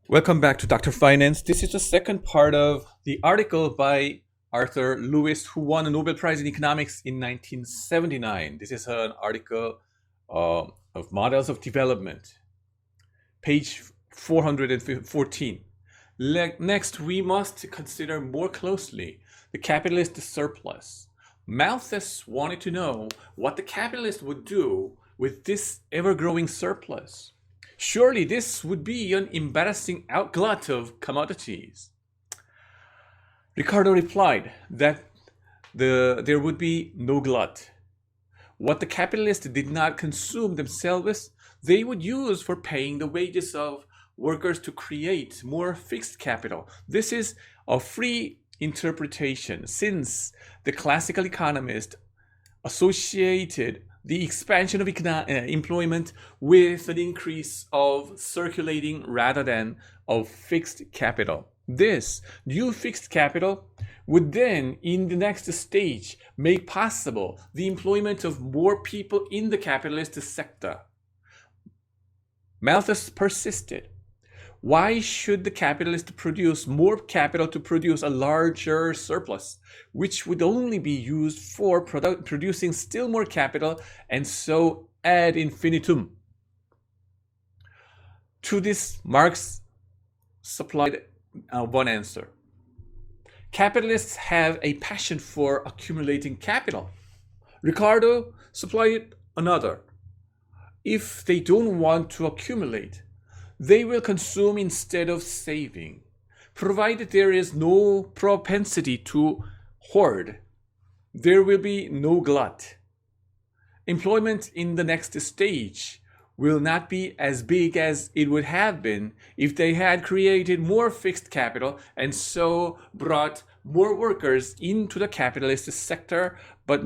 Welcome back to Dr. Finance. This is the second part of the article by Arthur Lewis, who won a Nobel Prize in Economics in 1979. This is an article of models of development, page 414. Next, we must consider more closely the capitalist surplus. Malthus wanted to know what the capitalist would do with this ever-growing surplus. Surely this would be an embarrassing outglut of commodities. Ricardo replied that there would be no glut. What the capitalists did not consume themselves, they would use for paying the wages of workers to create more fixed capital. This is a free interpretation, since the classical economist associated the expansion of employment with an increase of circulating rather than of fixed capital. This new fixed capital would then, in the next stage, make possible the employment of more people in the capitalist sector. Malthus persisted. Why should the capitalist produce more capital to produce a larger surplus, which would only be used for producing still more capital, and so ad infinitum? To this, Marx supplied one answer. Capitalists have a passion for accumulating capital. Ricardo supplied another. If they don't want to accumulate, they will consume instead of saving, provided there is no propensity to hoard. There will be no glut. Employment in the next stage will not be as big as it would have been if they had created more fixed capital and so brought more workers into the capitalist sector, but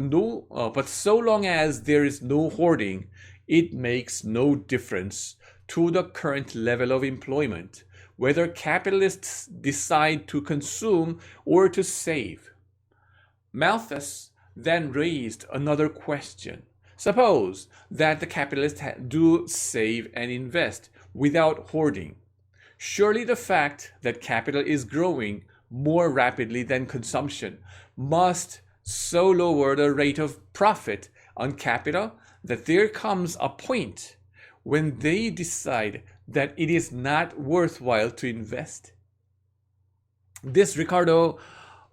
so long as there is no hoarding, it makes no difference to the current level of employment, whether capitalists decide to consume or to save. Malthus then raised another question. Suppose that the capitalists do save and invest without hoarding. Surely the fact that capital is growing more rapidly than consumption must so lower the rate of profit on capital that there comes a point when they decide that it is not worthwhile to invest. This, Ricardo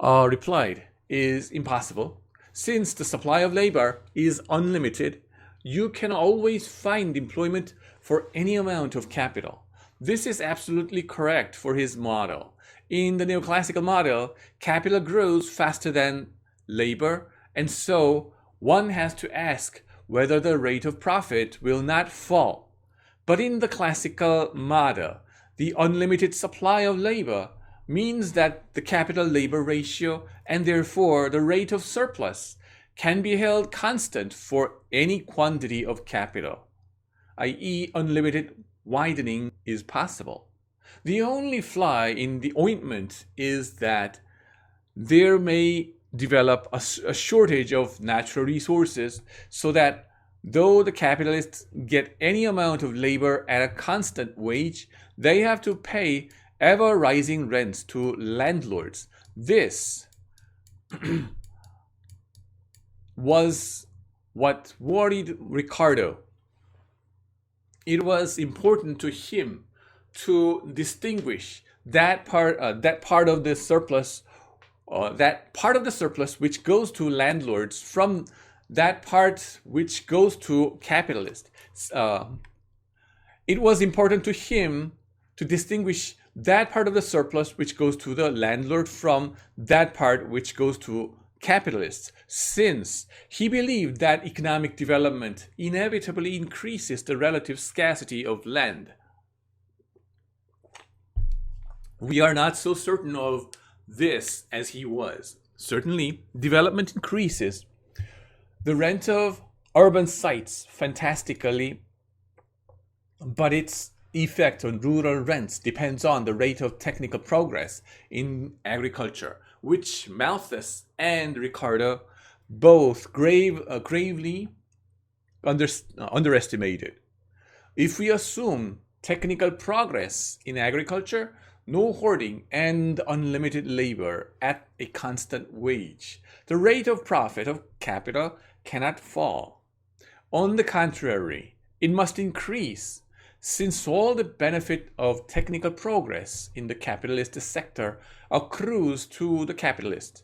replied, is impossible. Since the supply of labor is unlimited, you can always find employment for any amount of capital. This is absolutely correct for his model. In the neoclassical model, capital grows faster than labor, and so one has to ask whether the rate of profit will not fall. But in the classical model, the unlimited supply of labor means that the capital-labor ratio, and therefore the rate of surplus, can be held constant for any quantity of capital, i.e. unlimited widening is possible. The only fly in the ointment is that there may develop a shortage of natural resources, so that though the capitalists get any amount of labor at a constant wage, they have to pay ever-rising rents to landlords. This was what worried Ricardo. It was important to him to distinguish that part of the surplus which goes to landlords from that part which goes to capitalists. It was important to him to distinguish that part of the surplus which goes to the landlord from that part which goes to capitalists, since he believed that economic development inevitably increases the relative scarcity of land. We are not so certain of this as he was. Certainly, development increases the rent of urban sites fantastically, but its effect on rural rents depends on the rate of technical progress in agriculture, which Malthus and Ricardo both gravely underestimated. If we assume technical progress in agriculture, no hoarding, and unlimited labor at a constant wage. The rate of profit of capital cannot fall. On the contrary, it must increase, since all the benefit of technical progress in the capitalist sector accrues to the capitalist.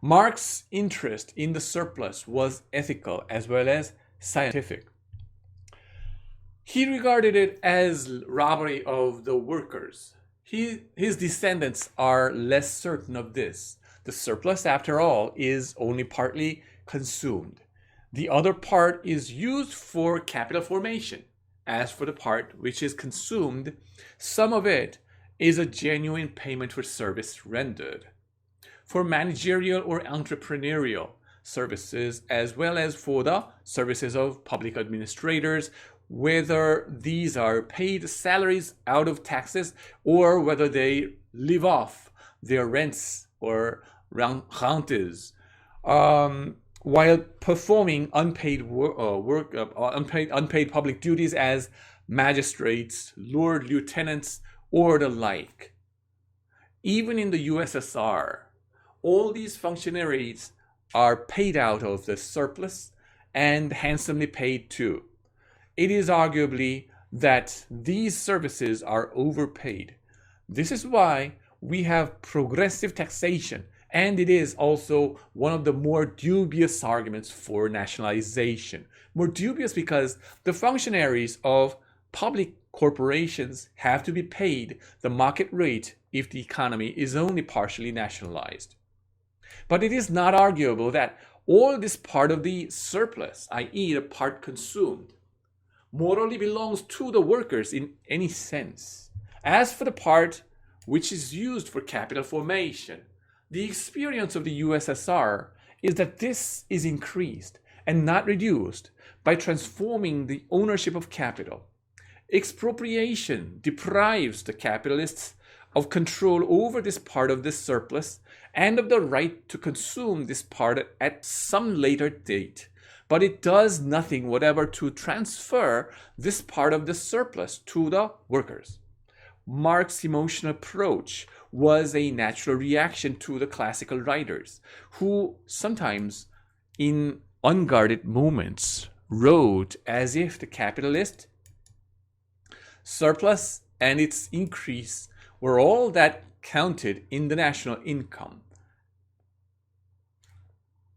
Marx's interest in the surplus was ethical as well as scientific. He regarded it as robbery of the workers. His descendants are less certain of this. The surplus, after all, is only partly consumed. The other part is used for capital formation. As for the part which is consumed, some of it is a genuine payment for service rendered. For managerial or entrepreneurial services, as well as for the services of public administrators, whether these are paid salaries out of taxes or whether they live off their rents or rentes, while performing unpaid public duties as magistrates, lord lieutenants, or the like. Even in the USSR, all these functionaries are paid out of the surplus and handsomely paid too. It is arguably that these services are overpaid. This is why we have progressive taxation, and it is also one of the more dubious arguments for nationalization. More dubious because the functionaries of public corporations have to be paid the market rate if the economy is only partially nationalized. But it is not arguable that all this part of the surplus, i.e. the part consumed, morally belongs to the workers in any sense. As for the part which is used for capital formation, the experience of the USSR is that this is increased and not reduced by transforming the ownership of capital. Expropriation deprives the capitalists of control over this part of the surplus and of the right to consume this part at some later date. But it does nothing whatever to transfer this part of the surplus to the workers. Marx's emotional approach was a natural reaction to the classical writers, who sometimes, in unguarded moments, wrote as if the capitalist surplus and its increase were all that counted in the national income.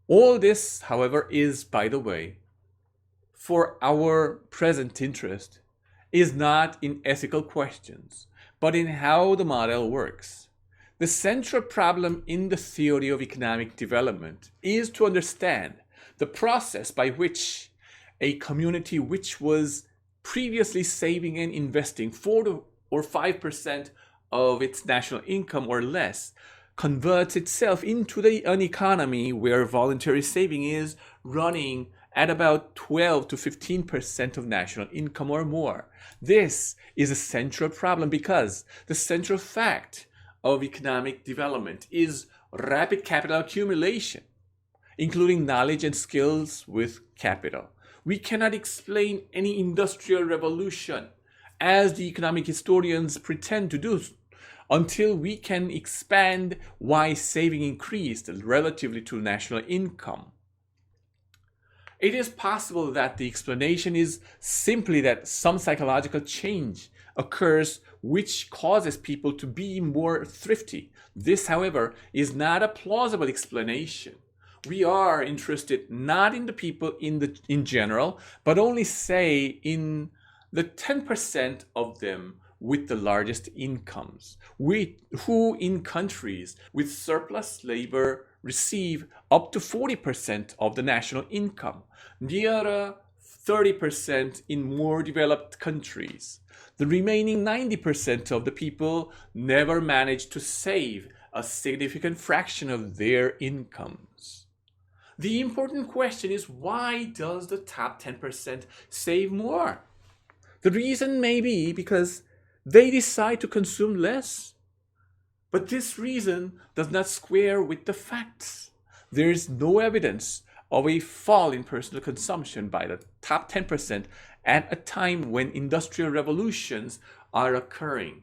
All this, however, is, by the way, for our present interest, is not in ethical questions, but in how the model works. The central problem in the theory of economic development is to understand the process by which a community which was previously saving and investing 4 or 5% of its national income or less converts itself into an economy where voluntary saving is running at about 12 to 15% of national income or more. This is a central problem because the central fact of economic development is rapid capital accumulation, including knowledge and skills with capital. We cannot explain any industrial revolution, as the economic historians pretend to do, until we can expand why saving increased relatively to national income. It is possible that the explanation is simply that some psychological change occurs which causes people to be more thrifty. This, however, is not a plausible explanation. We are interested not in the people in general, but only say in the 10% of them with the largest incomes, who in countries with surplus labor receive up to 40% of the national income, nearer 30% in more developed countries. The remaining 90% of the people never manage to save a significant fraction of their incomes. The important question is, why does the top 10% save more? The reason may be because they decide to consume less. But this reason does not square with the facts. There is no evidence of a fall in personal consumption by the top 10% at a time when industrial revolutions are occurring.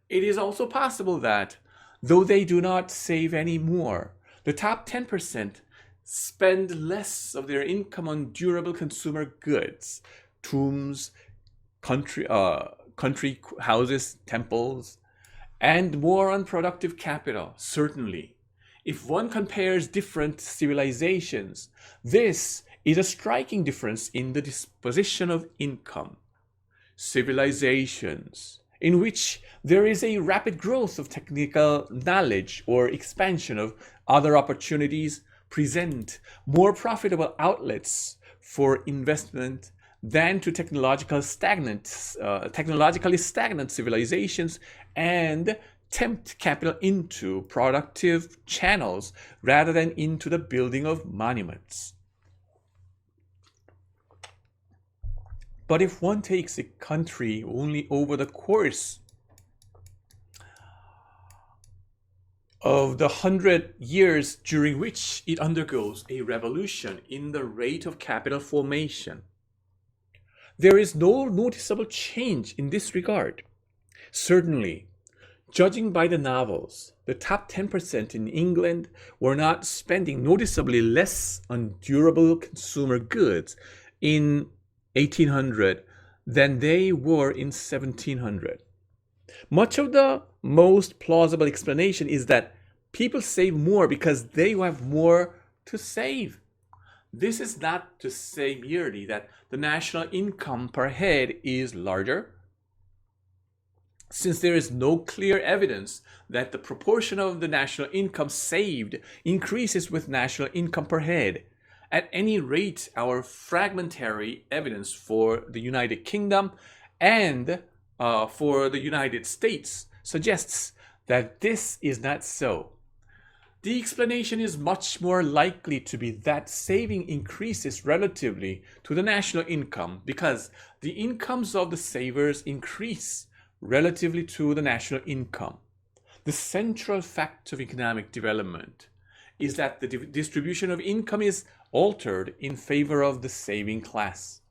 It is also possible that, though they do not save any more, the top 10% spend less of their income on durable consumer goods, tombs, country houses, temples, and more on productive capital. Certainly, if one compares different civilizations, this is a striking difference in the disposition of income. Civilizations in which there is a rapid growth of technical knowledge or expansion of other opportunities present more profitable outlets for investment than to technologically stagnant civilizations, and tempt capital into productive channels rather than into the building of monuments. But if one takes a country only over the course of the 100 years during which it undergoes a revolution in the rate of capital formation, there is no noticeable change in this regard. Certainly, judging by the novels, the top 10% in England were not spending noticeably less on durable consumer goods in 1800 than they were in 1700. Much of the most plausible explanation is that people save more because they have more to save. This is not to say merely that the national income per head is larger, since there is no clear evidence that the proportion of the national income saved increases with national income per head. At any rate, our fragmentary evidence for the United Kingdom and for the United States suggests that this is not so. The explanation is much more likely to be that saving increases relatively to the national income because the incomes of the savers increase relatively to the national income. The central fact of economic development is that the distribution of income is altered in favor of the saving class.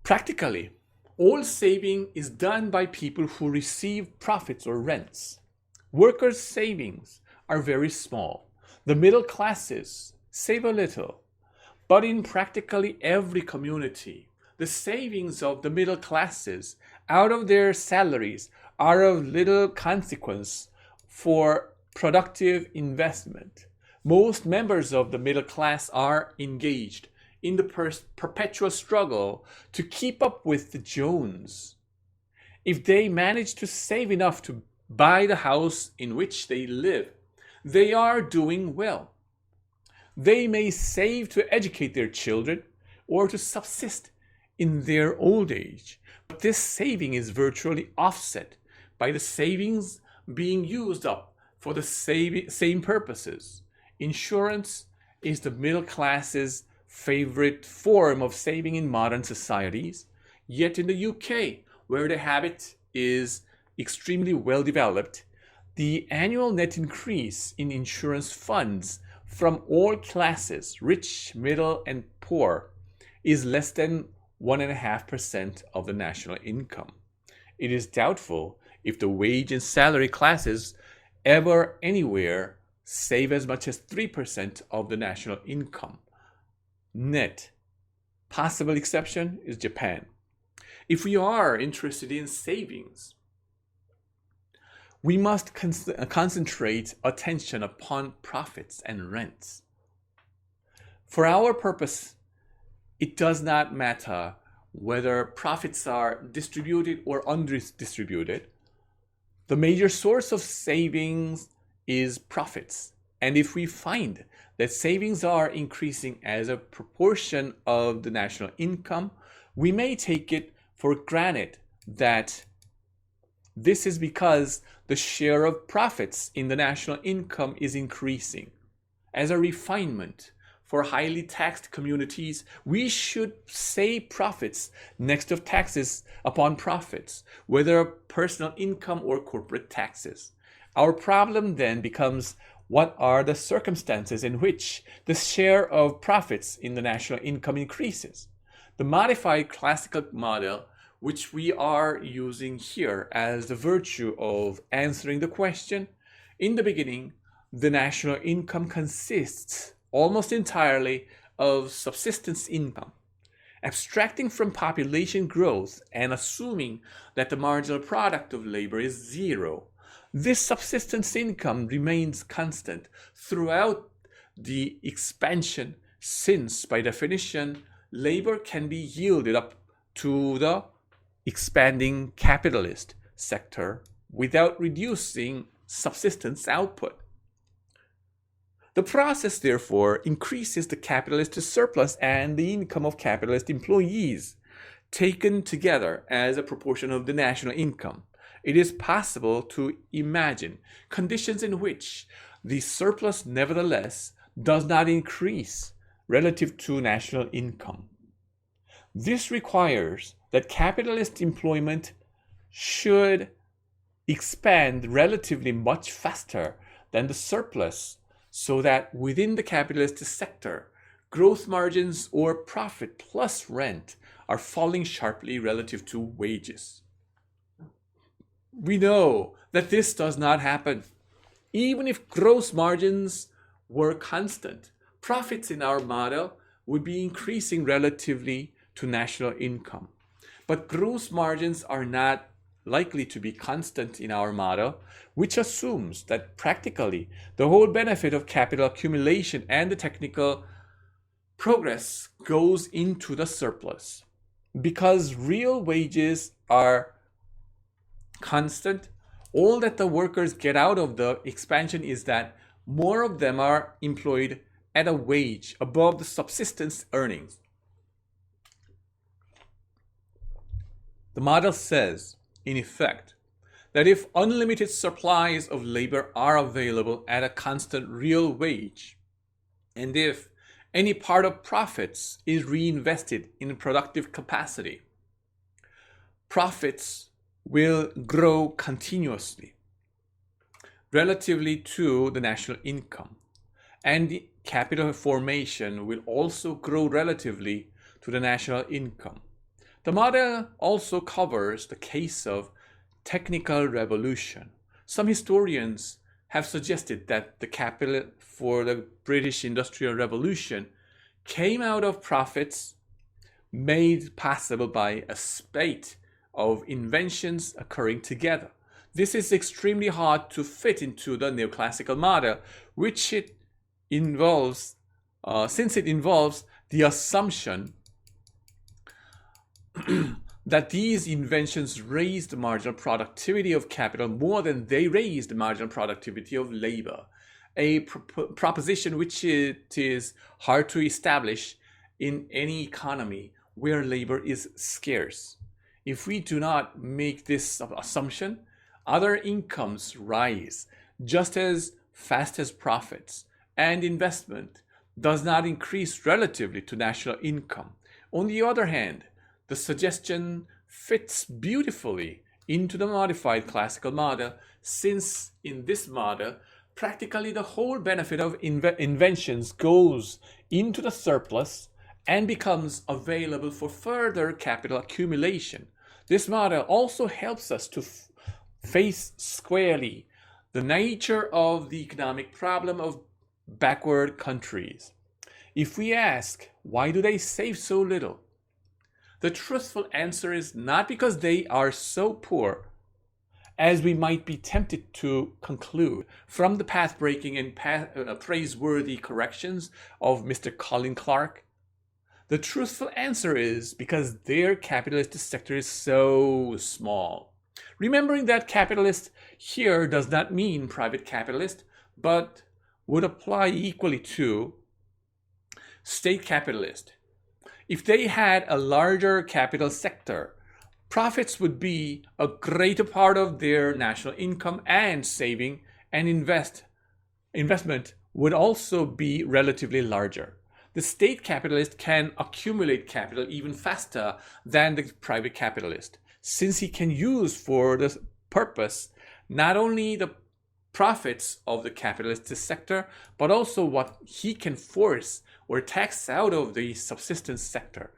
Practically, all saving is done by people who receive profits or rents. Workers' savings are very small. The middle classes save a little. But in practically every community, the savings of the middle classes out of their salaries are of little consequence for productive investment. Most members of the middle class are engaged in the perpetual struggle to keep up with the Jones. If they manage to save enough to buy the house in which they live, they are doing well. They may save to educate their children or to subsist in their old age, but this saving is virtually offset by the savings being used up for the same purposes. Insurance is the middle class's favorite form of saving in modern societies, yet in the UK, where the habit is extremely well developed, the annual net increase in insurance funds from all classes, rich, middle, and poor, is less than 1.5% of the national income. It is doubtful if the wage and salary classes ever anywhere save as much as 3% of the national income. Net. Possible exception is Japan. If we are interested in savings, we must concentrate attention upon profits and rents. For our purpose, it does not matter whether profits are distributed or undistributed. The major source of savings is profits. And if we find that savings are increasing as a proportion of the national income, we may take it for granted that this is because the share of profits in the national income is increasing. As a refinement for highly taxed communities, we should say profits next of taxes upon profits, whether personal income or corporate taxes. Our problem then becomes, what are the circumstances in which the share of profits in the national income increases? The modified classical model, which we are using here as the virtue of answering the question, in the beginning, the national income consists almost entirely of subsistence income. Abstracting from population growth and assuming that the marginal product of labor is zero, this subsistence income remains constant throughout the expansion, since by definition, labor can be yielded up to the expanding capitalist sector without reducing subsistence output. The process, therefore, increases the capitalist surplus and the income of capitalist employees, taken together as a proportion of the national income. It is possible to imagine conditions in which the surplus nevertheless does not increase relative to national income. This requires that capitalist employment should expand relatively much faster than the surplus, so that within the capitalist sector, growth margins or profit plus rent are falling sharply relative to wages. We know that this does not happen. Even if gross margins were constant, profits in our model would be increasing relatively to national income. But gross margins are not likely to be constant in our model, which assumes that practically the whole benefit of capital accumulation and the technical progress goes into the surplus. Because real wages are constant, all that the workers get out of the expansion is that more of them are employed at a wage above the subsistence earnings. The model says, in effect, that if unlimited supplies of labor are available at a constant real wage, and if any part of profits is reinvested in productive capacity, profits will grow continuously relatively to the national income, and the capital formation will also grow relatively to the national income. The model also covers the case of technical revolution. Some historians have suggested that the capital for the British Industrial Revolution came out of profits made possible by a spate of inventions occurring together. This is extremely hard to fit into the neoclassical model, which it involves, since it involves the assumption that these inventions raised the marginal productivity of capital more than they raised the marginal productivity of labor, a proposition which it is hard to establish in any economy where labor is scarce. If we do not make this assumption, other incomes rise just as fast as profits, and investment does not increase relatively to national income. On the other hand, the suggestion fits beautifully into the modified classical model, since in this model, practically the whole benefit of inventions goes into the surplus and becomes available for further capital accumulation. This model also helps us to face squarely the nature of the economic problem of backward countries. If we ask, why do they save so little? The truthful answer is not because they are so poor, as we might be tempted to conclude from the path-breaking and praiseworthy corrections of Mr. Colin Clark. The truthful answer is because their capitalist sector is so small. Remembering that capitalist here does not mean private capitalist, but would apply equally to state capitalist. If they had a larger capital sector, profits would be a greater part of their national income, and saving and investment would also be relatively larger. The state capitalist can accumulate capital even faster than the private capitalist, since he can use for this purpose not only the profits of the capitalist sector, but also what he can force or tax out of the subsistence sector.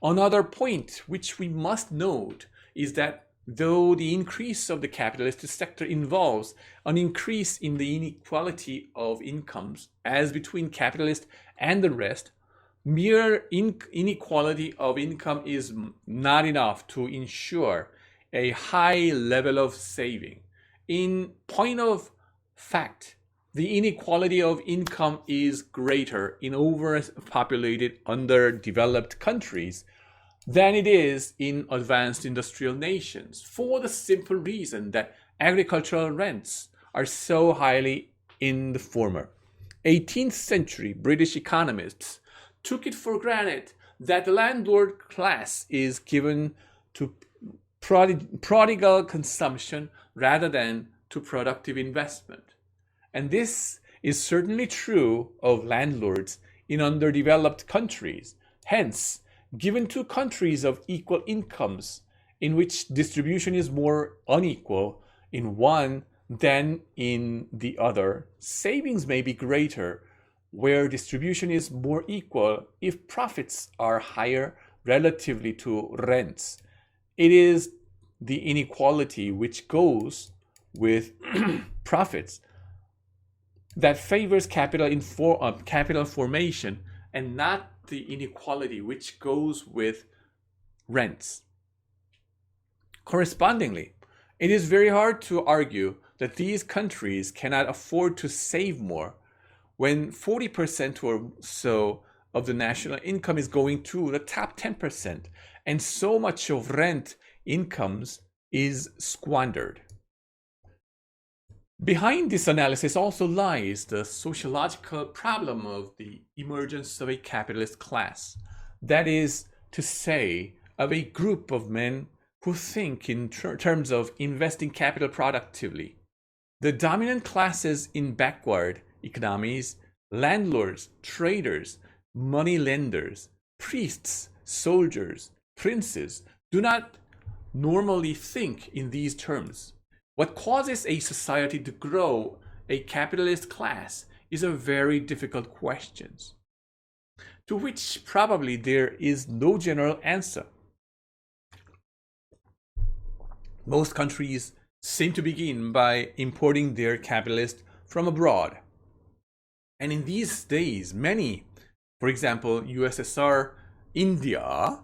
Another point which we must note is that though the increase of the capitalist sector involves an increase in the inequality of incomes as between capitalists and the rest, mere inequality of income is not enough to ensure a high level of saving. In point of fact, the inequality of income is greater in overpopulated, underdeveloped countries than it is in advanced industrial nations, for the simple reason that agricultural rents are so highly in the former. 18th century British economists took it for granted that the landlord class is given to prodigal consumption rather than to productive investment. And this is certainly true of landlords in underdeveloped countries. Hence, given to countries of equal incomes in which distribution is more unequal in one than in the other, savings may be greater where distribution is more equal if profits are higher relatively to rents. It is the inequality which goes with profits that favors capital formation, and not the inequality which goes with rents. Correspondingly, it is very hard to argue that these countries cannot afford to save more when 40% or so of the national income is going to the top 10%, and so much of rent incomes is squandered. Behind this analysis also lies the sociological problem of the emergence of a capitalist class. That is to say, of a group of men who think in terms of investing capital productively. The dominant classes in backward economies, landlords, traders, money lenders, priests, soldiers, princes, do not normally think in these terms. What causes a society to grow a capitalist class is a very difficult question, to which probably there is no general answer. Most countries seem to begin by importing their capitalists from abroad. And in these days, many, for example, USSR, India,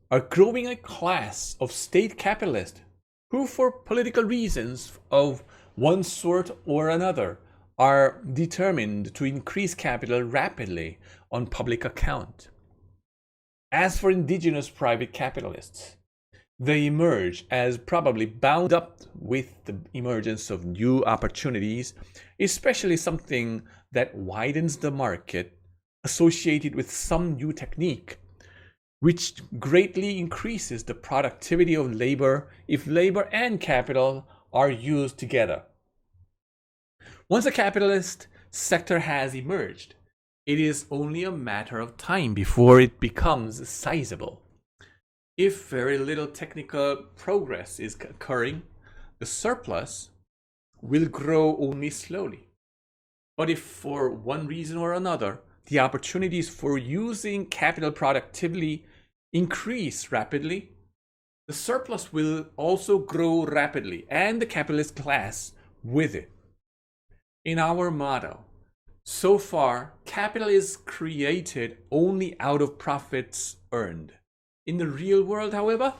are growing a class of state capitalists who, for political reasons of one sort or another, are determined to increase capital rapidly on public account. As for indigenous private capitalists, they emerge as probably bound up with the emergence of new opportunities, especially something that widens the market associated with some new technique, which greatly increases the productivity of labor if labor and capital are used together. Once a capitalist sector has emerged, it is only a matter of time before it becomes sizable. If very little technical progress is occurring, the surplus will grow only slowly. But if for one reason or another, the opportunities for using capital productively increase rapidly, the surplus will also grow rapidly, and the capitalist class with it. In our model, so far, capital is created only out of profits earned. In the real world, however,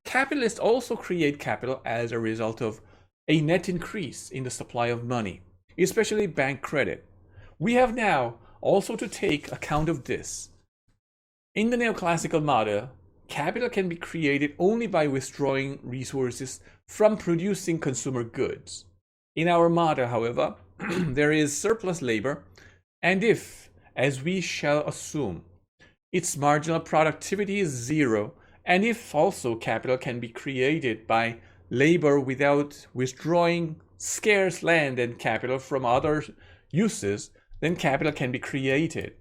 capitalists also create capital as a result of a net increase in the supply of money, especially bank credit. We have now also to take account of this. In the neoclassical model, capital can be created only by withdrawing resources from producing consumer goods. In our model, however, there is surplus labor, and if, as we shall assume, its marginal productivity is zero, and if also capital can be created by labor without withdrawing scarce land and capital from other uses, then capital can be created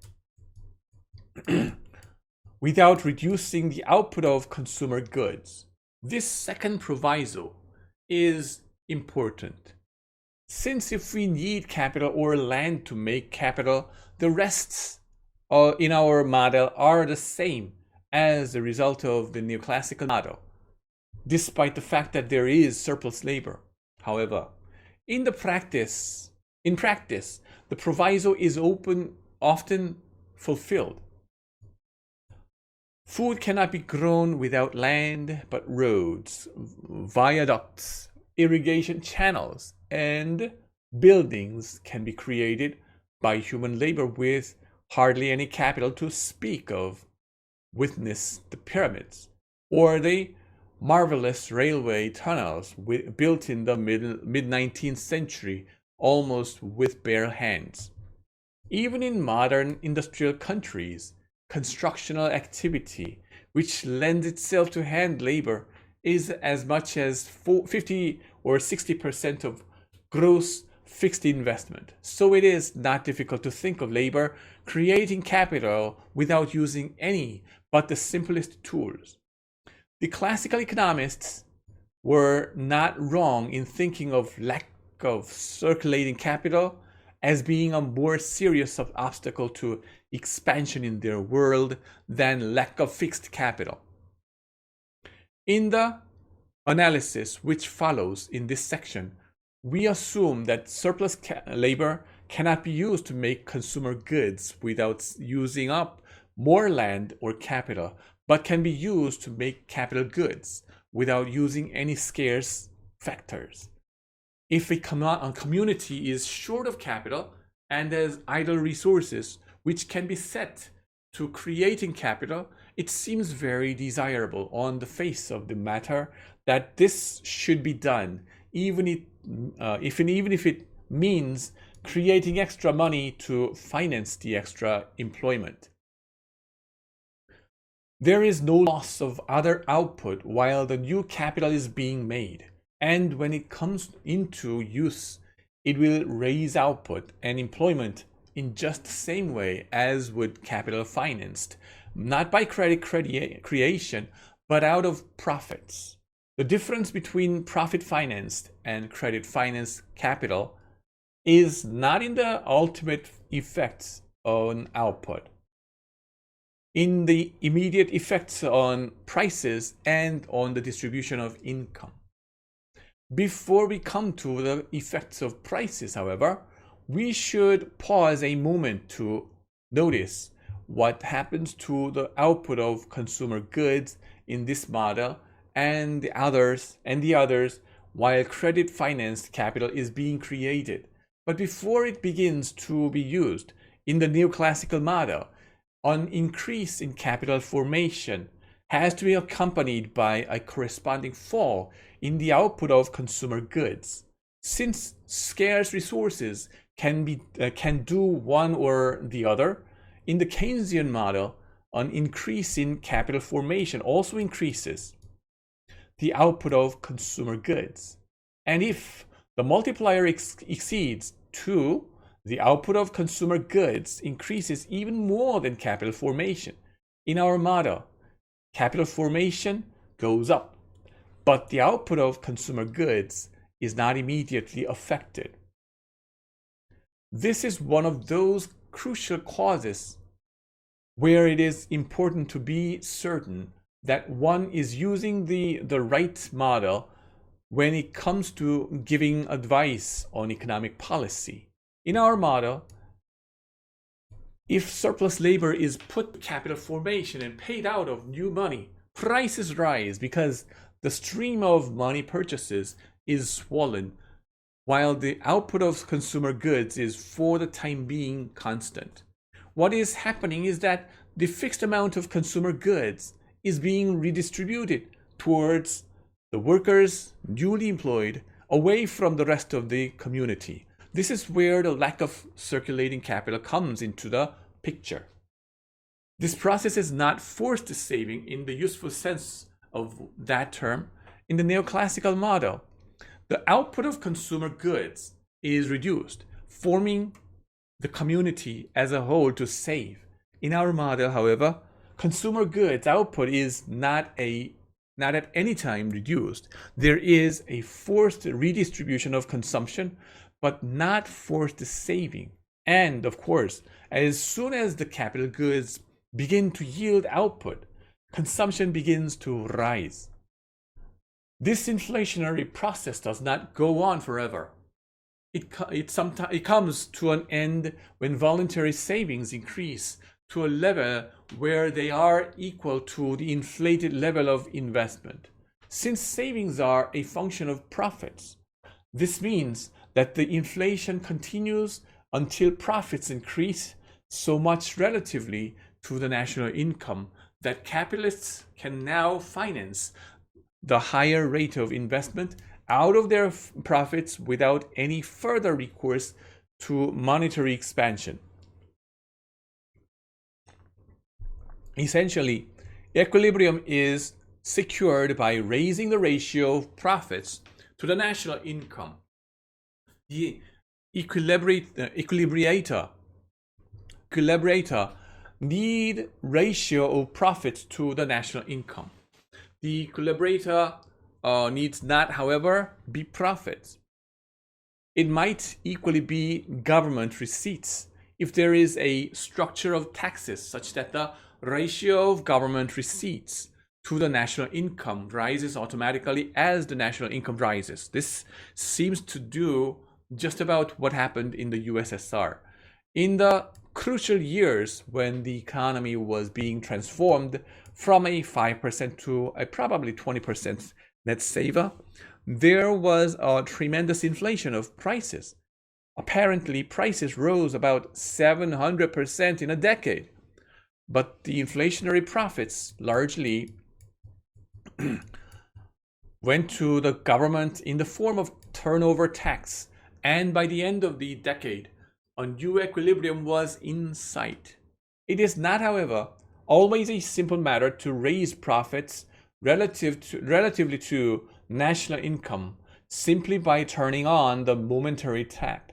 without reducing the output of consumer goods. This second proviso is important, since if we need capital or land to make capital, the rests in our model are the same as a result of the neoclassical model, despite the fact that there is surplus labor. However, in practice, the proviso is often fulfilled. Food cannot be grown without land, but roads, viaducts, irrigation channels, and buildings can be created by human labor with hardly any capital to speak of. Witness the pyramids or the marvelous railway tunnels built in the mid-19th century almost with bare hands. Even in modern industrial countries, constructional activity, which lends itself to hand labor, is as much as 50 or 60% of gross fixed investment. So it is not difficult to think of labor creating capital without using any but the simplest tools. The classical economists were not wrong in thinking of lack of circulating capital as being a more serious obstacle to expansion in their world than lack of fixed capital. In the analysis which follows in this section, we assume that surplus labor cannot be used to make consumer goods without using up more land or capital, but can be used to make capital goods without using any scarce factors. If a community is short of capital and has idle resources which can be set to creating capital, it seems very desirable on the face of the matter that this should be done, even if it means creating extra money to finance the extra employment. There is no loss of other output while the new capital is being made, and when it comes into use, it will raise output and employment in just the same way as would capital financed, not by credit creation, but out of profits. The difference between profit financed and credit financed capital is not in the ultimate effects on output, in the immediate effects on prices and on the distribution of income. Before we come to the effects of prices, however, we should pause a moment to notice what happens to the output of consumer goods in this model and the others while credit financed capital is being created. But before it begins to be used in the neoclassical model, an increase in capital formation has to be accompanied by a corresponding fall in the output of consumer goods. Since scarce resources can do one or the other, in the Keynesian model, an increase in capital formation also increases the output of consumer goods. And if the multiplier exceeds 2, the output of consumer goods increases even more than capital formation. In our model, capital formation goes up, but the output of consumer goods is not immediately affected. This is one of those crucial causes where it is important to be certain that one is using the right model when it comes to giving advice on economic policy. In our model, if surplus labor is put to capital formation and paid out of new money, prices rise because the stream of money purchases is swollen, while the output of consumer goods is for the time being constant. What is happening is that the fixed amount of consumer goods is being redistributed towards the workers newly employed away from the rest of the community. This is where the lack of circulating capital comes into the picture. This process is not forced saving in the useful sense of that term. In the neoclassical model, the output of consumer goods is reduced, forming the community as a whole to save. In our model, however, consumer goods output is not at any time reduced. There is a forced redistribution of consumption, but not forced saving. And of course, as soon as the capital goods begin to yield output, consumption begins to rise. This inflationary process does not go on forever. It comes to an end when voluntary savings increase to a level where they are equal to the inflated level of investment. Since savings are a function of profits, this means that the inflation continues until profits increase so much relatively to the national income that capitalists can now finance the higher rate of investment out of their profits without any further recourse to monetary expansion. Essentially, equilibrium is secured by raising the ratio of profits to the national income. The equilibrator need ratio of profits to the national income. The equilibrator needs not, however, be profits. It might equally be government receipts if there is a structure of taxes such that the ratio of government receipts to the national income rises automatically as the national income rises. This seems to do just about what happened in the USSR. In the crucial years when the economy was being transformed from a 5% to a probably 20% net saver, there was a tremendous inflation of prices. Apparently, prices rose about 700% in a decade. But the inflationary profits largely went to the government in the form of turnover tax, and by the end of the decade, a new equilibrium was in sight. It is not, however, always a simple matter to raise profits relatively to national income simply by turning on the momentary tap.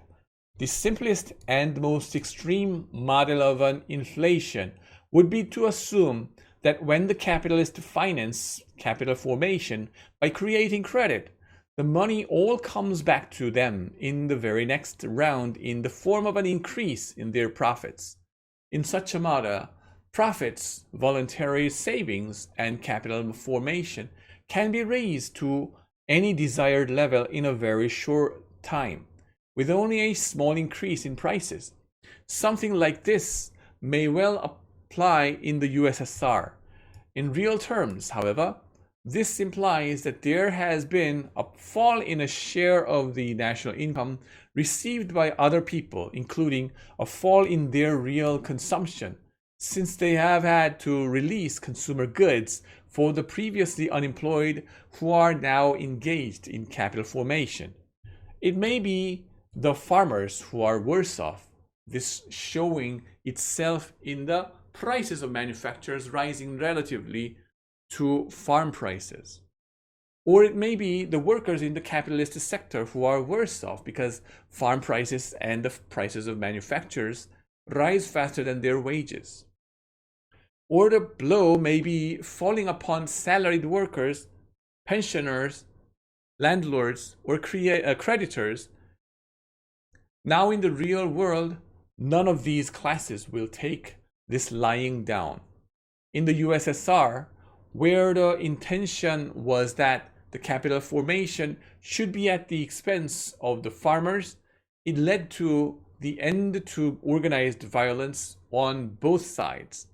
The simplest and most extreme model of an inflation would be to assume that when the capitalists finance capital formation by creating credit, the money all comes back to them in the very next round in the form of an increase in their profits. In such a model, profits, voluntary savings, and capital formation can be raised to any desired level in a very short time, with only a small increase in prices. Something like this may well apply in the USSR. In real terms, however, this implies that there has been a fall in a share of the national income received by other people, including a fall in their real consumption, since they have had to release consumer goods for the previously unemployed who are now engaged in capital formation. It may be the farmers who are worse off, this showing itself in the prices of manufacturers rising relatively to farm prices. Or it may be the workers in the capitalist sector who are worse off because farm prices and the prices of manufacturers rise faster than their wages. Or the blow may be falling upon salaried workers, pensioners, landlords, or creditors. Now in the real world, none of these classes will take this lying down. In the USSR, where the intention was that the capital formation should be at the expense of the farmers, it led to the end to organized violence on both sides.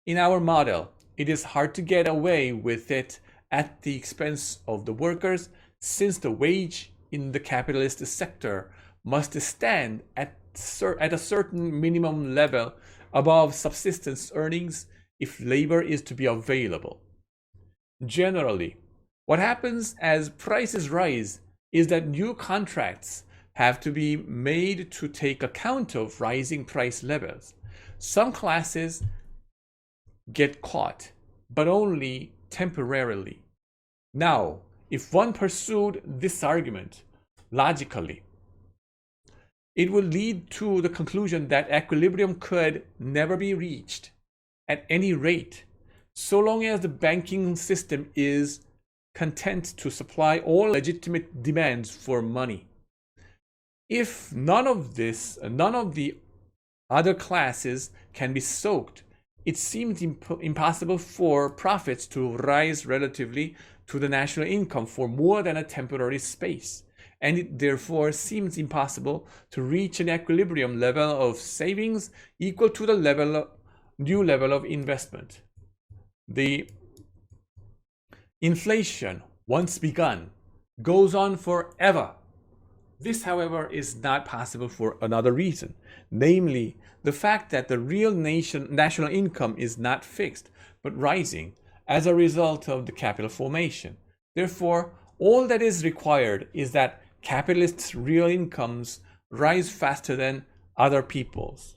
In our model, it is hard to get away with it at the expense of the workers, since the wage in the capitalist sector must stand at a certain minimum level above subsistence earnings if labor is to be available. Generally, what happens as prices rise is that new contracts have to be made to take account of rising price levels. Some classes get caught, but only temporarily. Now, if one pursued this argument logically, it would lead to the conclusion that equilibrium could never be reached at any rate, so long as the banking system is content to supply all legitimate demands for money. If none of the other classes can be soaked, it seems impossible for profits to rise relatively to the national income for more than a temporary space, and it therefore seems impossible to reach an equilibrium level of savings equal to the new level of investment. The inflation, once begun, goes on forever. This, however, is not possible for another reason, namely the fact that the real national income is not fixed, but rising as a result of the capital formation. Therefore, all that is required is that capitalists' real incomes rise faster than other people's.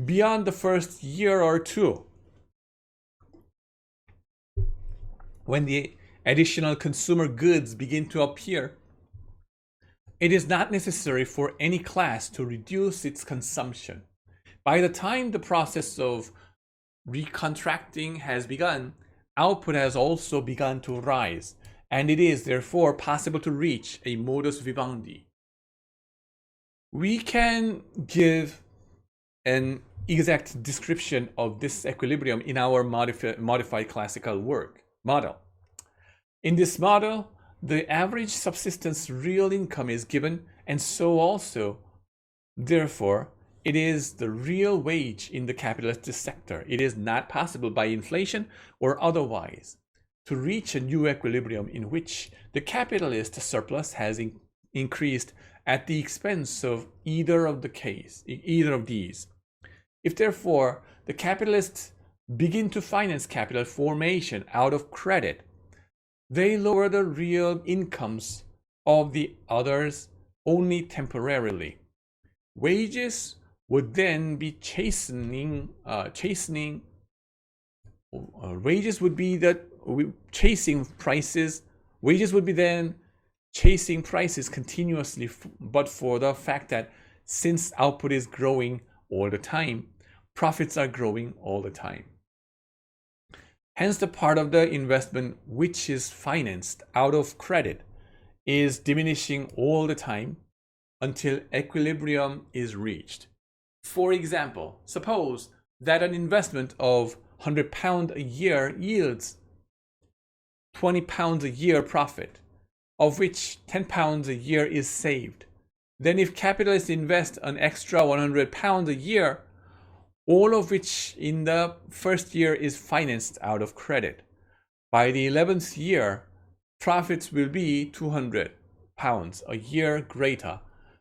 Beyond the first year or two, when the additional consumer goods begin to appear, it is not necessary for any class to reduce its consumption. By the time the process of recontracting has begun, output has also begun to rise, and it is therefore possible to reach a modus vivendi. We can give an exact description of this equilibrium in our modified classical work model. In this model, the average subsistence real income is given, and so also, therefore, it is the real wage in the capitalist sector. It is not possible by inflation or otherwise to reach a new equilibrium in which the capitalist surplus has increased at the expense of either of these. If therefore the capitalists begin to finance capital formation out of credit, they lower the real incomes of the others only temporarily. Wages would then be wages would be chasing prices. Wages would be then chasing prices continuously, but for the fact that since output is growing all the time, profits are growing all the time. Hence, the part of the investment which is financed out of credit is diminishing all the time until equilibrium is reached. For example, suppose that an investment of £100 a year yields £20 a year profit, of which £10 a year is saved. Then if capitalists invest an extra £100 a year, all of which in the first year is financed out of credit. By the 11th year, profits will be £200 a year greater.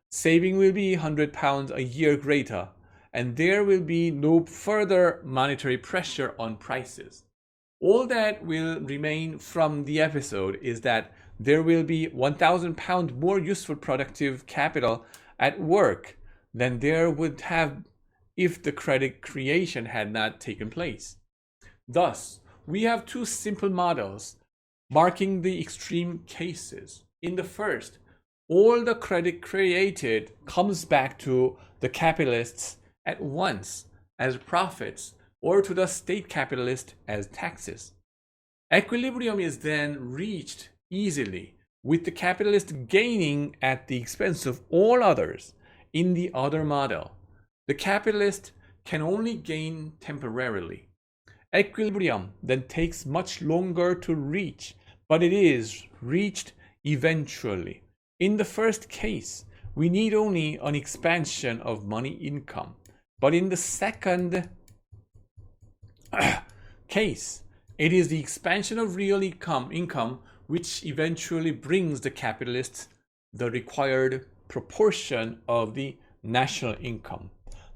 Saving will be £100 a year greater, and there will be no further monetary pressure on prices. All that will remain from the episode is that there will be £1,000 more useful productive capital at work than there would have if the credit creation had not taken place. Thus, we have two simple models marking the extreme cases. In the first, all the credit created comes back to the capitalists at once as profits or to the state capitalist as taxes. Equilibrium is then reached easily, with the capitalist gaining at the expense of all others. In the other model, the capitalist can only gain temporarily. Equilibrium then takes much longer to reach, but it is reached eventually. In the first case, we need only an expansion of money income. But in the second case, it is the expansion of real income which eventually brings the capitalists the required proportion of the national income.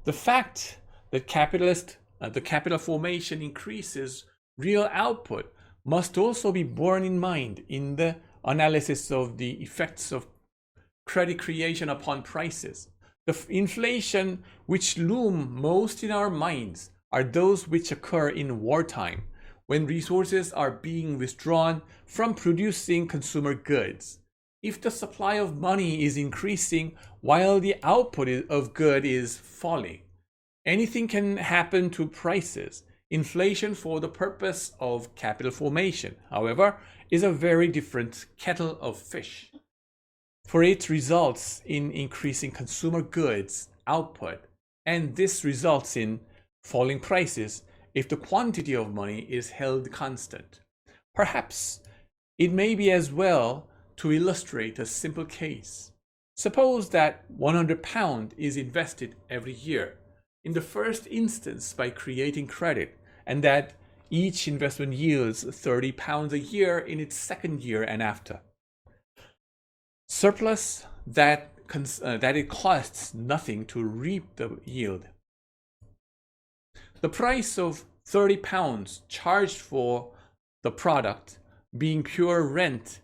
The fact that the capital formation increases real output must also be borne in mind in the analysis of the effects of credit creation upon prices. The inflation which loom most in our minds are those which occur in wartime, when resources are being withdrawn from producing consumer goods. If the supply of money is increasing while the output of good is falling, anything can happen to prices. Inflation for the purpose of capital formation, however, is a very different kettle of fish. For it results in increasing consumer goods output, and this results in falling prices if the quantity of money is held constant. Perhaps it may be as well to illustrate a simple case. Suppose that £100 is invested every year, in the first instance by creating credit, and that each investment yields £30 a year in its second year and after. Surplus that it costs nothing to reap the yield. The price of £30 charged for the product being pure rent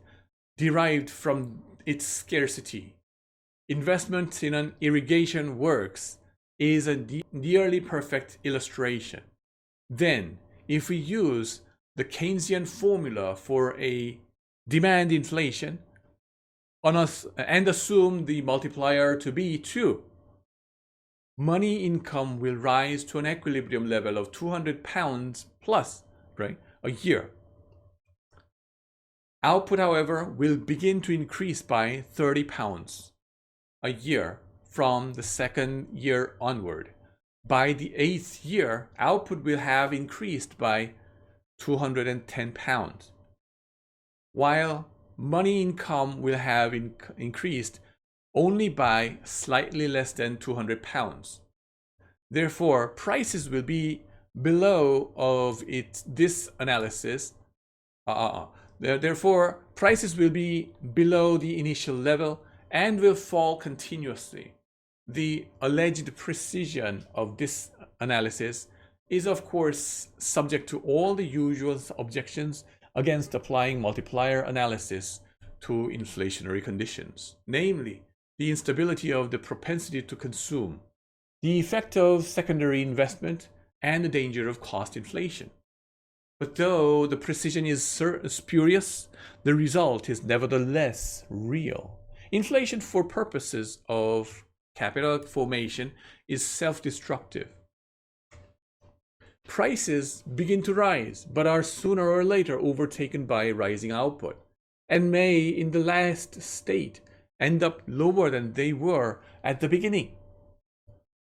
derived from its scarcity. Investment in an irrigation works is a nearly perfect illustration. Then, if we use the Keynesian formula for a demand inflation and assume the multiplier to be 2, money income will rise to an equilibrium level of £200 plus, right, a year. Output, however, will begin to increase by £30 a year from the second year onward. By the 8th year, output will have increased by £210, while money income will have increased only by slightly less than £200. Therefore, prices will be below of this analysis. Therefore, prices will be below the initial level and will fall continuously. The alleged precision of this analysis is, of course, subject to all the usual objections against applying multiplier analysis to inflationary conditions, namely the instability of the propensity to consume, the effect of secondary investment, and the danger of cost inflation. But though the precision is spurious, the result is nevertheless real. Inflation for purposes of capital formation is self-destructive. Prices begin to rise, but are sooner or later overtaken by rising output, and may, in the last state, end up lower than they were at the beginning.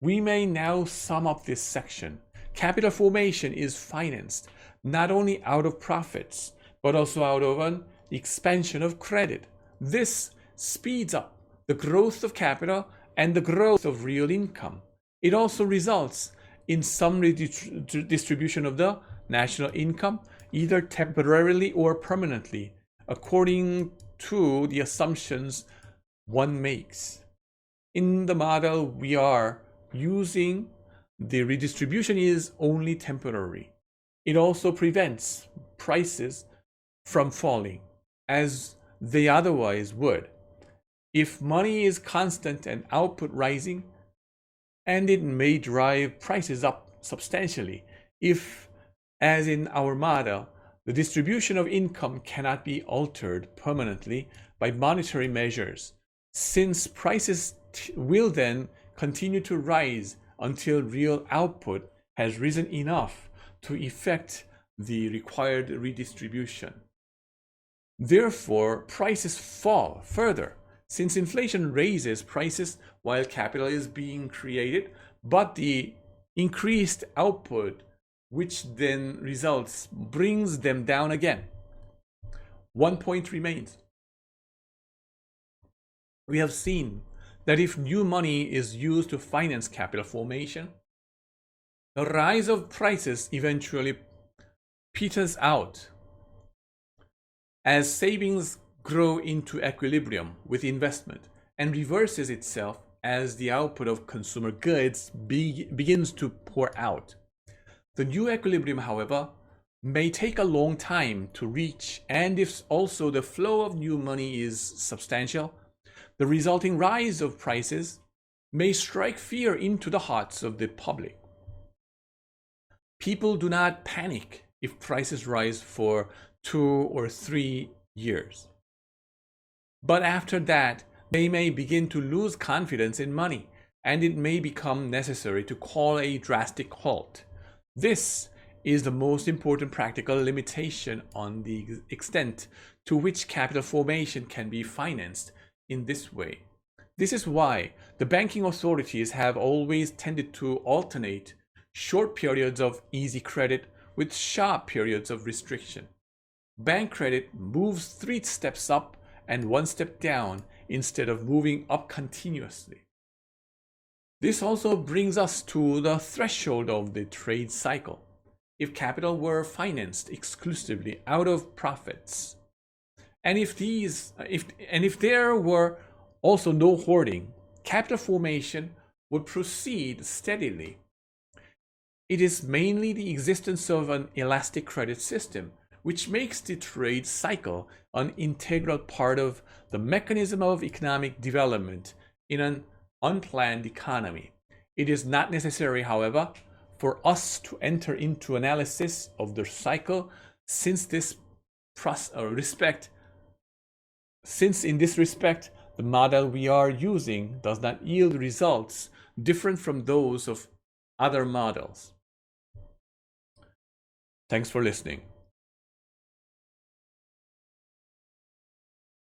We may now sum up this section. Capital formation is financed not only out of profits, but also out of an expansion of credit. This speeds up the growth of capital and the growth of real income. It also results in some redistribution of the national income, either temporarily or permanently, according to the assumptions one makes. In the model we are using, the redistribution is only temporary. It also prevents prices from falling, as they otherwise would. If money is constant and output rising, and it may drive prices up substantially if, as in our model, the distribution of income cannot be altered permanently by monetary measures, since prices will then continue to rise until real output has risen enough to effect the required redistribution. Therefore, prices fall further, since inflation raises prices while capital is being created, but the increased output, which then results, brings them down again. One point remains. We have seen that if new money is used to finance capital formation, the rise of prices eventually peters out as savings grow into equilibrium with investment and reverses itself as the output of consumer goods begins to pour out. The new equilibrium, however, may take a long time to reach, and if also the flow of new money is substantial, the resulting rise of prices may strike fear into the hearts of the public. People do not panic if prices rise for 2 or 3 years. But after that, they may begin to lose confidence in money, and it may become necessary to call a drastic halt. This is the most important practical limitation on the extent to which capital formation can be financed in this way. This is why the banking authorities have always tended to alternate short periods of easy credit with sharp periods of restriction. Bank credit moves 3 steps up and 1 step down instead of moving up continuously. This also brings us to the threshold of the trade cycle. If capital were financed exclusively out of profits, and if there were also no hoarding, capital formation would proceed steadily. It is mainly the existence of an elastic credit system which makes the trade cycle an integral part of the mechanism of economic development in an unplanned economy. It is not necessary, however, for us to enter into analysis of the cycle since in this respect the model we are using does not yield results different from those of other models. Thanks for listening.